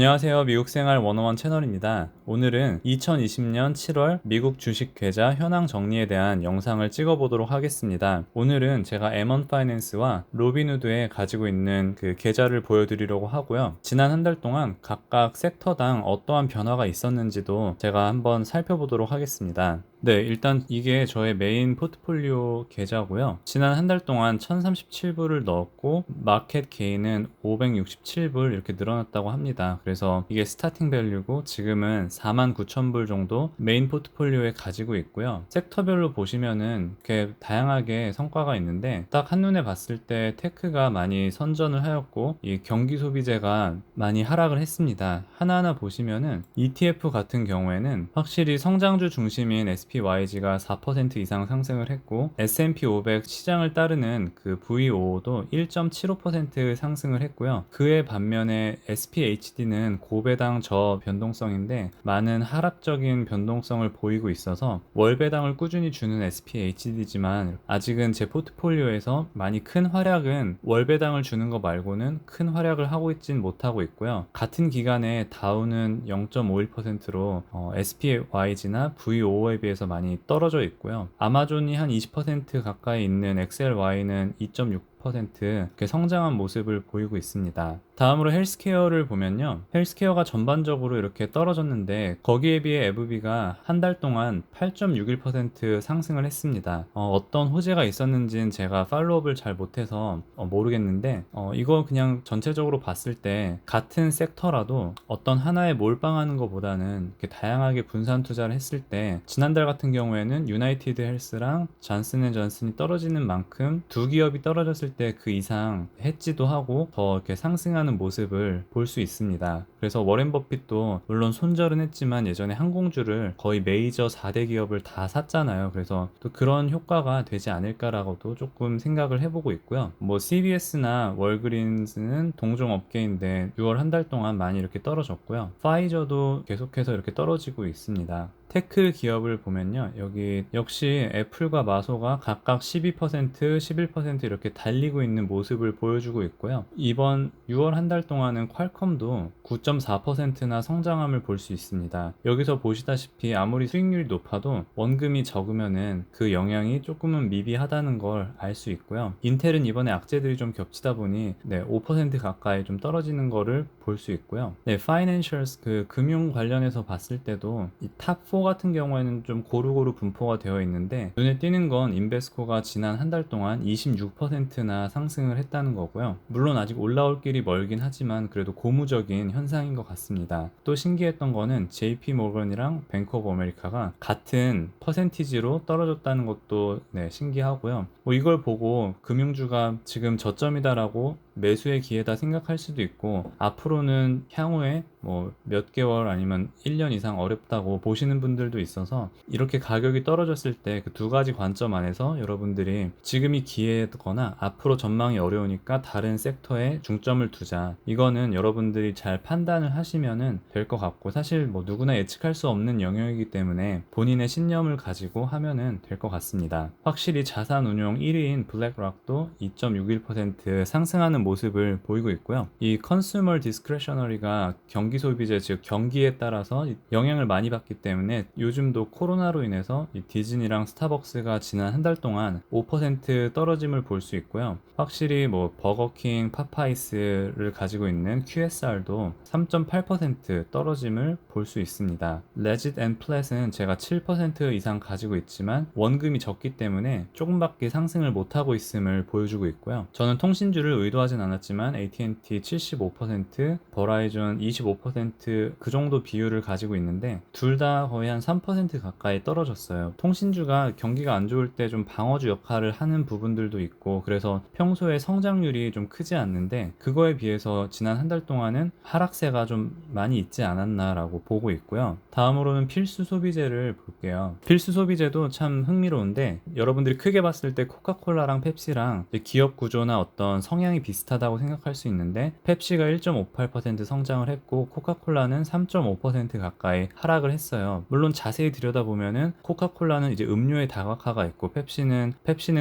안녕하세요. 미국생활 101 채널입니다. 오늘은 2020년 7월 미국 주식 계좌 현황 정리에 대한 영상을 찍어보도록 하겠습니다. 오늘은 제가 M1 파이낸스와 로빈후드에 가지고 있는 그 계좌를 보여드리려고 하고요. 지난 한 달 동안 각각 섹터당 어떠한 변화가 있었는지도 제가 한번 살펴보도록 하겠습니다. 네, 일단 이게 저의 메인 포트폴리오 계좌고요. 지난 한 달 동안 1037불을 넣었고 마켓 게인은 567불 이렇게 늘어났다고 합니다. 그래서 이게 스타팅 밸류고 지금은 49,000불 정도 메인 포트폴리오에 가지고 있고요. 섹터별로 보시면은 이렇게 다양하게 성과가 있는데 딱 한눈에 봤을 때 테크가 많이 선전을 하였고 이 경기 소비재가 많이 하락을 했습니다. 하나하나 보시면은 ETF 같은 경우에는 확실히 성장주 중심인 SPYG가 4% 이상 상승을 했고 S&P 500 시장을 따르는 그 VOO도 1.75% 상승을 했고요. 그에 반면에 SPHD는 고배당 저변동성인데 많은 하락적인 변동성을 보이고 있어서 월배당을 꾸준히 주는 SPHD지만 아직은 제 포트폴리오에서 많이 큰 활약은 월배당을 주는 거 말고는 큰 활약을 하고 있진 못하고 있고요. 같은 기간에 다우는 0.51%로 SPYG나 VOO에 비해서 많이 떨어져 있고요. 아마존이 한 20% 가까이 있는 XLY는 2.6% 이렇게 성장한 모습을 보이고 있습니다. 다음으로 헬스케어를 보면요. 헬스케어가 전반적으로 이렇게 떨어졌는데 거기에 비해 에브비가 한 달 동안 8.61% 상승을 했습니다. 어떤 호재가 있었는지는 제가 팔로우업을 잘 못해서 모르겠는데 이거 그냥 전체적으로 봤을 때 같은 섹터라도 어떤 하나에 몰빵하는 것보다는 이렇게 다양하게 분산 투자를 했을 때 지난달 같은 경우에는 유나이티드 헬스랑 잔슨앤존슨이 떨어지는 만큼 두 기업이 떨어졌을 때 그 이상 해지도 하고 더 이렇게 상승하는 모습을 볼 수 있습니다. 그래서 워렌 버핏도 물론 손절은 했지만 예전에 항공주를 거의 메이저 4대 기업을 다 샀잖아요. 그래서 또 그런 효과가 되지 않을까라고도 조금 생각을 해보고 있고요. 뭐 CVS나 월그린스는 동종 업계인데 6월 한 달 동안 많이 이렇게 떨어졌고요. 파이저도 계속해서 이렇게 떨어지고 있습니다. 테크 기업을 보면요. 여기 역시 애플과 마소가 각각 12%, 11% 이렇게 달리고 있는 모습을 보여주고 있고요. 이번 6월 한 달 동안은 퀄컴도 9.4%나 성장함을 볼 수 있습니다. 여기서 보시다시피 아무리 수익률이 높아도 원금이 적으면은 그 영향이 조금은 미비하다는 걸 알 수 있고요. 인텔은 이번에 악재들이 좀 겹치다 보니 5% 가까이 좀 떨어지는 거를 볼 수 있고요. 파이낸셜스 그 금융 관련해서 봤을 때도 이 탑4 같은 경우에는 좀 고루고루 분포가 되어 있는데 눈에 띄는 건 인베스코가 지난 한 달 동안 26%나 상승을 했다는 거고요. 물론 아직 올라올 길이 멀긴 하지만 그래도 고무적인 현상인 것 같습니다. 또 신기했던 거는 JP 모건이랑 뱅크 오브 아메리카가 같은 퍼센티지로 떨어졌다는 것도 신기하고요. 뭐 이걸 보고 금융주가 지금 저점이다라고 매수의 기회다 생각할 수도 있고 앞으로는 향후에 뭐 몇 개월 아니면 1년 이상 어렵다고 보시는 분들도 있어서 이렇게 가격이 떨어졌을 때 그 두 가지 관점 안에서 여러분들이 지금이 기회거나 앞으로 전망이 어려우니까 다른 섹터에 중점을 두자, 이거는 여러분들이 잘 판단을 하시면은 될 것 같고, 사실 뭐 누구나 예측할 수 없는 영역이기 때문에 본인의 신념을 가지고 하면은 될 것 같습니다. 확실히 자산 운용 1위인 블랙락도 2.61% 상승하는 모습을 보이고 있고요. 이 컨슈머 디스크레셔너리가 경기 소비재, 즉 경기에 따라서 영향을 많이 받기 때문에 요즘도 코로나로 인해서 이 디즈니랑 스타벅스가 지난 한 달 동안 5% 떨어짐을 볼 수 있고요. 확실히 뭐 버거킹, 파파이스를 가지고 있는 QSR도 3.8% 떨어짐을 볼 수 있습니다. 레짓 앤 플랫은 제가 7% 이상 가지고 있지만 원금이 적기 때문에 조금밖에 상승을 못하고 있음을 보여주고 있고요. 저는 통신주를 의도하진 않았지만 AT&T 75%, 버라이즌 25%그 정도 비율을 가지고 있는데 둘 다 거의 한 3% 가까이 떨어졌어요. 통신주가 경기가 안 좋을 때 좀 방어주 역할을 하는 부분들도 있고, 그래서 평소에 성장률이 좀 크지 않는데 그거에 비해서 지난 한 달 동안은 하락세가 좀 많이 있지 않았나라고 보고 있고요. 다음으로는 필수 소비재를 볼게요. 필수 소비재도 참 흥미로운데 여러분들이 크게 봤을 때 코카콜라랑 펩시랑 기업 구조나 어떤 성향이 비슷한 비슷하다고 생각할 수 있는데 펩시가 1.58% 성장을 했고 코카콜라는 3.5% 가까이 하락을 했어요. 물론 자세히 들여다보면은 코카콜라는 이제 음료의 다각화가 있고 펩시는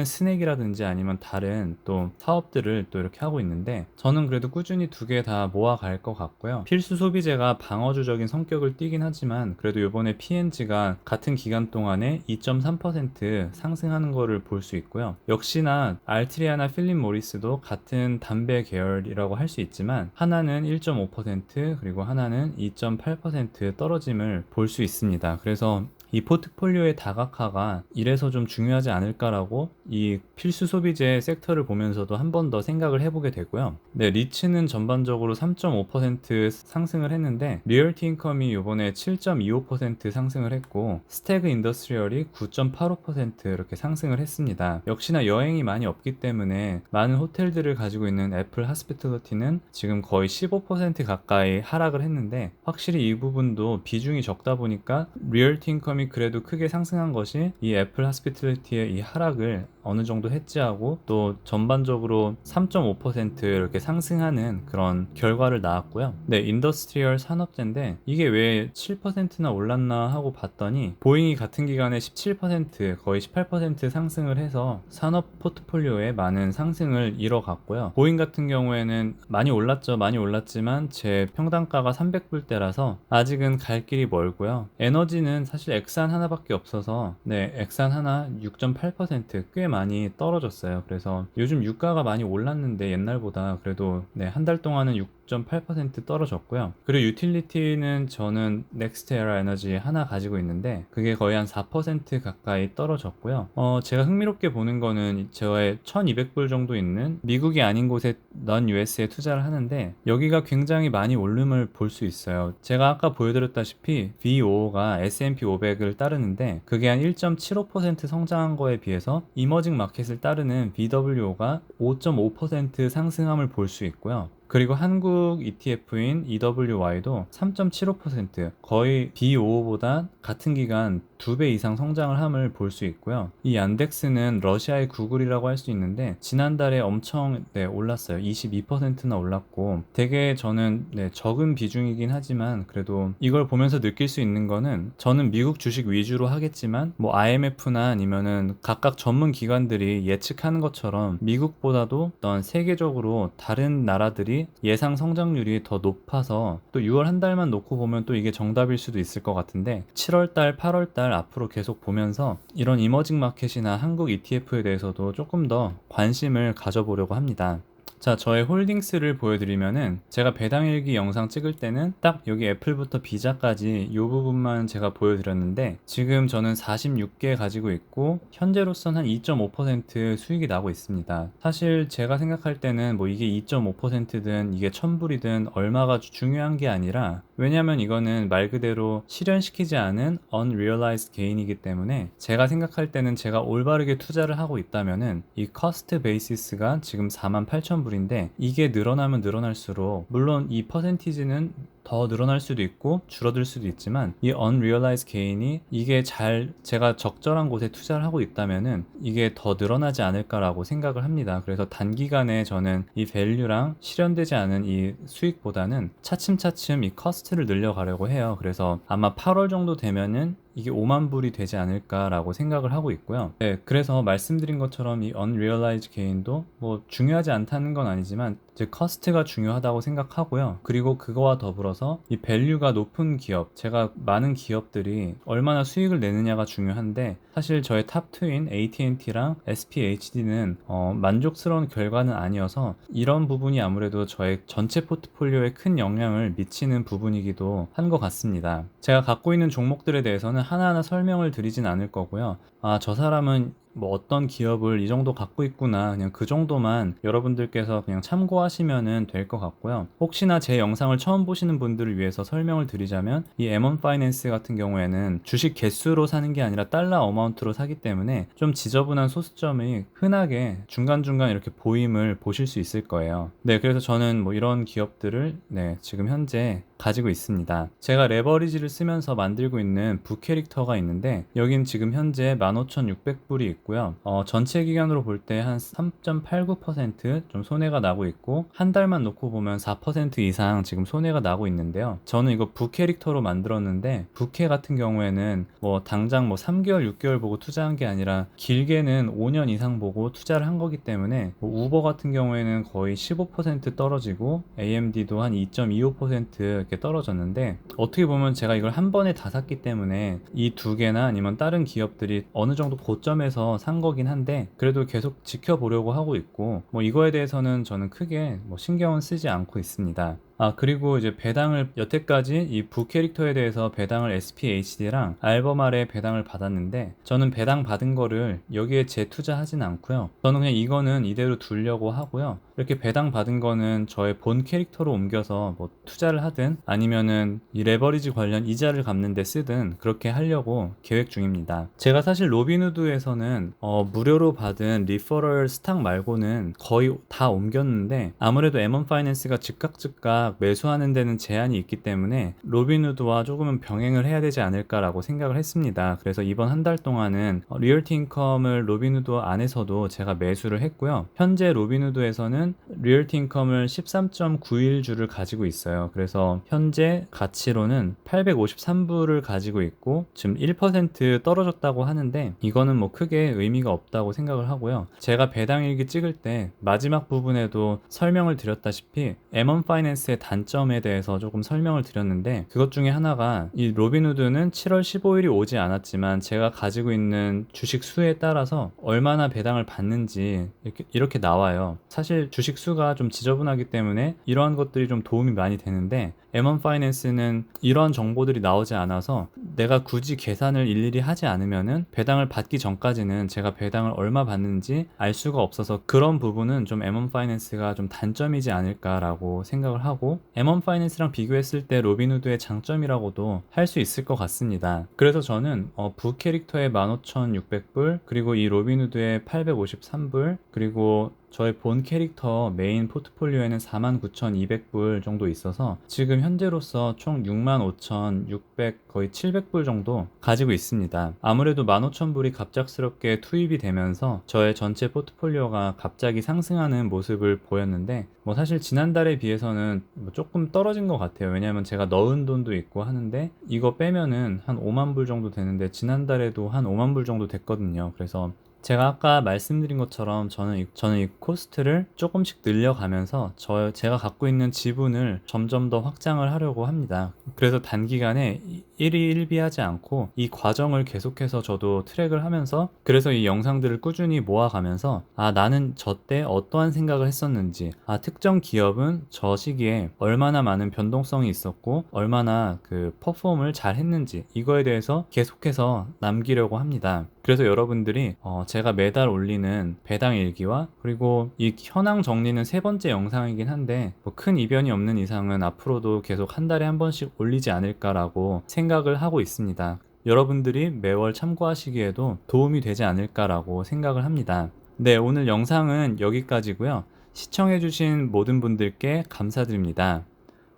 스낵이라든지 아니면 다른 또 사업들을 또 이렇게 하고 있는데 저는 그래도 꾸준히 두 개 다 모아갈 것 같고요. 필수 소비재가 방어주적인 성격을 띠긴 하지만 그래도 이번에 P&G가 같은 기간 동안에 2.3% 상승하는 거를 볼 수 있고요. 역시나 알트리아나 필립 모리스도 같은 담배 계열이라고 할 수 있지만 하나는 1.5% 그리고 하나는 2.8% 떨어짐을 볼 수 있습니다. 그래서 이 포트폴리오의 다각화가 이래서 좀 중요하지 않을까라고 이 필수 소비재 섹터를 보면서도 한 번 더 생각을 해보게 되고요. 네, 리츠는 전반적으로 3.5% 상승을 했는데 리얼티 인컴이 이번에 7.25% 상승을 했고 스태그 인더스트리얼이 9.85% 이렇게 상승을 했습니다. 역시나 여행이 많이 없기 때문에 많은 호텔들을 가지고 있는 애플 하스피털리티는 지금 거의 15% 가까이 하락을 했는데 확실히 이 부분도 비중이 적다 보니까 리얼티 인컴이 그래도 크게 상승한 것이 이 애플 하스피털리티의 이 하락을 어느 정도 해지하고 또 전반적으로 3.5% 이렇게 상승하는 그런 결과를 낳았고요. 네, 인더스트리얼 산업재인데 이게 왜 7%나 올랐나 하고 봤더니 보잉이 같은 기간에 17% 거의 18% 상승을 해서 산업 포트폴리오에 많은 상승을 이뤄갔고요. 보잉 같은 경우에는 많이 올랐죠. 많이 올랐지만 제 평단가가 300불대라서 아직은 갈 길이 멀고요. 에너지는 사실 엑산 하나밖에 없어서 네, 엑산 하나 6.8% 꽤 많이 떨어졌어요. 그래서 요즘 유가가 많이 올랐는데 옛날보다 그래도 네, 한 달 동안은 6.8% 떨어졌고요. 그리고 유틸리티는 저는 넥스트에라 에너지 하나 가지고 있는데 그게 거의 한 4% 가까이 떨어졌고요. 제가 흥미롭게 보는 거는 저의 1200불 정도 있는 미국이 아닌 곳에 넌 US에 투자를 하는데 여기가 굉장히 많이 오름을 볼 수 있어요. 제가 아까 보여드렸다시피 VO가 S&P 500을 따르는데 그게 한 1.75% 성장한 거에 비해서 이머징 마켓을 따르는 BWO가 5.5% 상승함을 볼 수 있고요. 그리고 한국 ETF인 EWY도 3.75% 거의 B55보다 같은 기간 2배 이상 성장을 함을 볼 수 있고요. 이 얀덱스는 러시아의 구글이라고 할 수 있는데 지난달에 엄청 올랐어요. 22%나 올랐고 되게 저는 적은 비중이긴 하지만 그래도 이걸 보면서 느낄 수 있는 거는 저는 미국 주식 위주로 하겠지만 뭐 IMF나 아니면은 각각 전문 기관들이 예측하는 것처럼 미국보다도 어떤 세계적으로 다른 나라들이 예상 성장률이 더 높아서 또 6월 한 달만 놓고 보면 또 이게 정답일 수도 있을 것 같은데 7월달, 8월달 앞으로 계속 보면서 이런 이머징 마켓이나 한국 ETF에 대해서도 조금 더 관심을 가져보려고 합니다. 자, 저의 홀딩스를 보여드리면은 제가 배당일기 영상 찍을 때는 딱 여기 애플부터 비자까지 이 부분만 제가 보여드렸는데 지금 저는 46개 가지고 있고 현재로선 한 2.5% 수익이 나고 있습니다. 사실 제가 생각할 때는 뭐 이게 2.5%든 이게 1000불이든 얼마가 중요한 게 아니라 왜냐면 이거는 말 그대로 실현시키지 않은 unrealized gain이기 때문에 제가 생각할 때는 제가 올바르게 투자를 하고 있다면은 이 cost basis가 지금 48,000불인데 이게 늘어나면 늘어날수록 물론 이 퍼센티지는 더 늘어날 수도 있고 줄어들 수도 있지만 이 unrealized gain이 이게 제가 적절한 곳에 투자를 하고 있다면은 이게 더 늘어나지 않을까라고 생각을 합니다. 그래서 단기간에 저는 이 value랑 실현되지 않은 이 수익보다는 차츰차츰 이 cost를 늘려가려고 해요. 그래서 아마 8월 정도 되면은 이게 5만 불이 되지 않을까라고 생각을 하고 있고요. 네, 그래서 말씀드린 것처럼 이 unrealized gain도 뭐 중요하지 않다는 건 아니지만 즉 커스트가 중요하다고 생각하고요. 그리고 그거와 더불어서 이 밸류가 높은 기업, 제가 많은 기업들이 얼마나 수익을 내느냐가 중요한데 사실 저의 탑2인 AT&T랑 SPHD는 만족스러운 결과는 아니어서 이런 부분이 아무래도 저의 전체 포트폴리오에 큰 영향을 미치는 부분이기도 한 것 같습니다. 제가 갖고 있는 종목들에 대해서는 하나하나 설명을 드리진 않을 거고요. 저 사람은 뭐 어떤 기업을 이 정도 갖고 있구나 그냥 그 정도만 여러분들께서 그냥 참고하시면은 될 것 같고요. 혹시나 제 영상을 처음 보시는 분들을 위해서 설명을 드리자면 이 M1 파이낸스 같은 경우에는 주식 개수로 사는 게 아니라 달러 어마운트로 사기 때문에 좀 지저분한 소수점이 흔하게 중간중간 이렇게 보임을 보실 수 있을 거예요. 네, 그래서 저는 뭐 이런 기업들을 지금 현재 가지고 있습니다. 제가 레버리지를 쓰면서 만들고 있는 북캐릭터가 있는데 여긴 지금 현재 15,600불이 있고 있고요. 전체 기간으로 볼 때 한 3.89% 좀 손해가 나고 있고, 한 달만 놓고 보면 4% 이상 지금 손해가 나고 있는데요. 저는 이거 부캐릭터로 만들었는데, 부캐 같은 경우에는 뭐 당장 뭐 3개월, 6개월 보고 투자한 게 아니라 길게는 5년 이상 보고 투자를 한 거기 때문에, 뭐 우버 같은 경우에는 거의 15% 떨어지고 AMD도 한 2.25% 이렇게 떨어졌는데, 어떻게 보면 제가 이걸 한 번에 다 샀기 때문에 이 두 개나 아니면 다른 기업들이 어느 정도 고점에서 산 거긴 한데, 그래도 계속 지켜보려고 하고 있고, 뭐 이거에 대해서는 저는 크게 뭐 신경은 쓰지 않고 있습니다. 그리고 이제 배당을 여태까지 이 부 캐릭터에 대해서 배당을 SPHD랑 알버말에 배당을 받았는데, 저는 배당 받은 거를 여기에 재투자하진 않고요. 저는 그냥 이거는 이대로 두려고 하고요. 이렇게 배당 받은 거는 저의 본 캐릭터로 옮겨서 뭐 투자를 하든 아니면은 이 레버리지 관련 이자를 갚는 데 쓰든 그렇게 하려고 계획 중입니다. 제가 사실 로빈후드에서는 무료로 받은 리퍼럴 스탁 말고는 거의 다 옮겼는데, 아무래도 M1 파이낸스가 즉각 매수하는 데는 제한이 있기 때문에 로빈후드와 조금은 병행을 해야 되지 않을까라고 생각을 했습니다. 그래서 이번 한 달 동안은 리얼티 인컴을 로빈후드 안에서도 제가 매수를 했고요. 현재 로빈후드에서는 리얼티 인컴을 13.91주를 가지고 있어요. 그래서 현재 가치로는 853불을 가지고 있고, 지금 1% 떨어졌다고 하는데 이거는 뭐 크게 의미가 없다고 생각을 하고요. 제가 배당일기 찍을 때 마지막 부분에도 설명을 드렸다시피 M1 파이낸스의 단점에 대해서 조금 설명을 드렸는데, 그것 중에 하나가 이 로빈후드는 7월 15일이 오지 않았지만 제가 가지고 있는 주식 수에 따라서 얼마나 배당을 받는지 이렇게 나와요. 사실 주식 수가 좀 지저분하기 때문에 이러한 것들이 좀 도움이 많이 되는데, M1 파이낸스는 이러한 정보들이 나오지 않아서 내가 굳이 계산을 일일이 하지 않으면은 배당을 받기 전까지는 제가 배당을 얼마 받는지 알 수가 없어서, 그런 부분은 좀 M1 파이낸스가 좀 단점이지 않을까라고 생각을 하고, M1 파이낸스랑 비교했을 때 로빈후드의 장점이라고도 할 수 있을 것 같습니다. 그래서 저는 부 캐릭터의 15,600불, 그리고 이 로빈후드의 853불, 그리고 저의 본 캐릭터 메인 포트폴리오에는 49,200불 정도 있어서 지금 현재로서 총 65,600, 거의 700불 정도 가지고 있습니다. 아무래도 15,000불이 갑작스럽게 투입이 되면서 저의 전체 포트폴리오가 갑자기 상승하는 모습을 보였는데, 뭐 사실 지난달에 비해서는 뭐 조금 떨어진 것 같아요. 왜냐하면 제가 넣은 돈도 있고 하는데, 이거 빼면은 한 5만 불 정도 되는데 지난달에도 한 5만 불 정도 됐거든요. 그래서 제가 아까 말씀드린 것처럼 저는 이 코스트를 조금씩 늘려가면서 제가 갖고 있는 지분을 점점 더 확장을 하려고 합니다. 그래서 단기간에 일희일비하지 않고 이 과정을 계속해서 저도 트랙을 하면서, 그래서 이 영상들을 꾸준히 모아가면서 나는 저 때 어떠한 생각을 했었는지, 특정 기업은 저 시기에 얼마나 많은 변동성이 있었고 얼마나 그 퍼폼을 잘 했는지, 이거에 대해서 계속해서 남기려고 합니다. 그래서 여러분들이 제가 매달 올리는 배당 일기와 그리고 이 현황 정리는 세 번째 영상이긴 한데, 뭐 큰 이변이 없는 이상은 앞으로도 계속 한 달에 한 번씩 올리지 않을까라고 생각을 하고 있습니다. 여러분들이 매월 참고하시기에도 도움이 되지 않을까라고 생각을 합니다. 네, 오늘 영상은 여기까지고요. 시청해주신 모든 분들께 감사드립니다.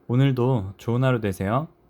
오늘도 좋은 하루 되세요.